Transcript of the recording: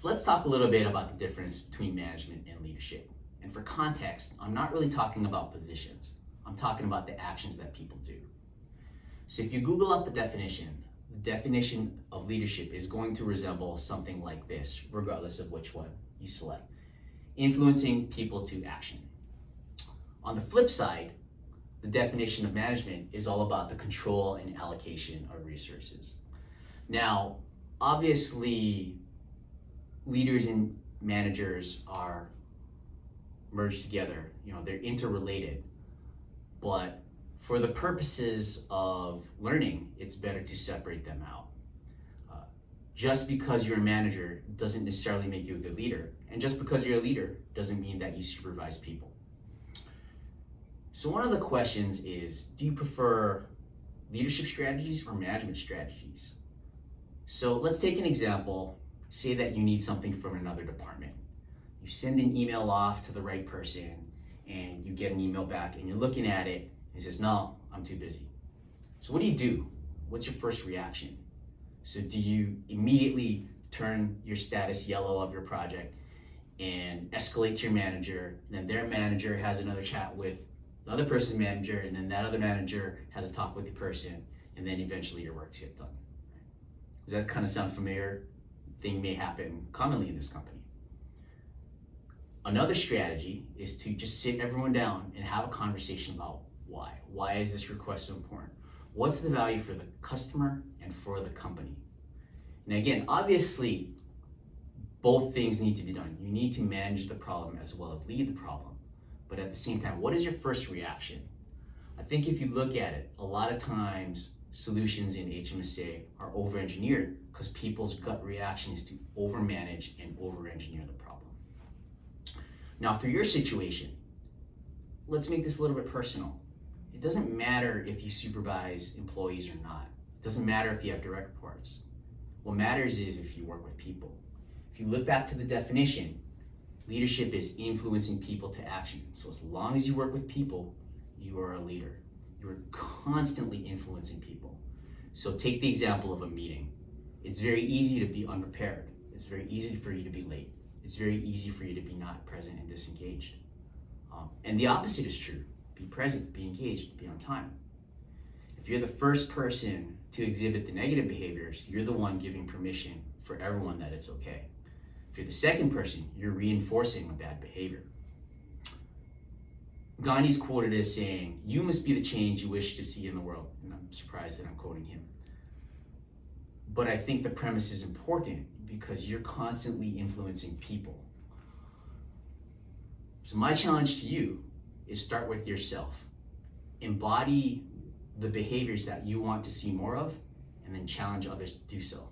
So let's talk a little bit about the difference between management and leadership. And for context, I'm not really talking about positions. I'm talking about the actions that people do. So if you Google up the definition of leadership is going to resemble something like this, regardless of which one you select. Influencing people to action. On the flip side, the definition of management is all about the control and allocation of resources. Now, obviously, leaders and managers are merged together, they're interrelated, but for the purposes of learning, it's better to separate them out. Just because you're a manager doesn't necessarily make you a good leader, and just because you're a leader doesn't mean that you supervise people. So one of the questions is, do you prefer leadership strategies or management strategies? So let's take an example. Say that you need something from another department. You send an email off to the right person and you get an email back and you're looking at it and it says, no, I'm too busy. So what do? What's your first reaction? So do you immediately turn your status yellow of your project and escalate to your manager, and then their manager has another chat with the other person's manager, and then that other manager has a talk with the person, and then eventually your work gets done? Does that kind of sound familiar? Thing may happen commonly in this company. Another strategy is to just sit everyone down and have a conversation about why. Why is this request so important? What's the value for the customer and for the company? And again, obviously, both things need to be done. You need to manage the problem as well as lead the problem. But at the same time, what is your first reaction? I think if you look at it, a lot of times solutions in HMSA are over-engineered because people's gut reaction is to over-manage and over-engineer the problem. Now for your situation, let's make this a little bit personal. It doesn't matter if you supervise employees or not. It doesn't matter if you have direct reports. What matters is if you work with people. If you look back to the definition, leadership is influencing people to action. So as long as you work with people, you are a leader. You are constantly influencing people. So take the example of a meeting. It's very easy to be unprepared. It's very easy for you to be late. It's very easy for you to be not present and disengaged. And the opposite is true. Be present, be engaged, be on time. If you're the first person to exhibit the negative behaviors, you're the one giving permission for everyone that it's okay. If you're the second person, you're reinforcing a bad behavior. Gandhi's quoted as saying, "You must be the change you wish to see in the world." And I'm surprised that I'm quoting him. But I think the premise is important because you're constantly influencing people. So my challenge to you is start with yourself. Embody the behaviors that you want to see more of, and then challenge others to do so.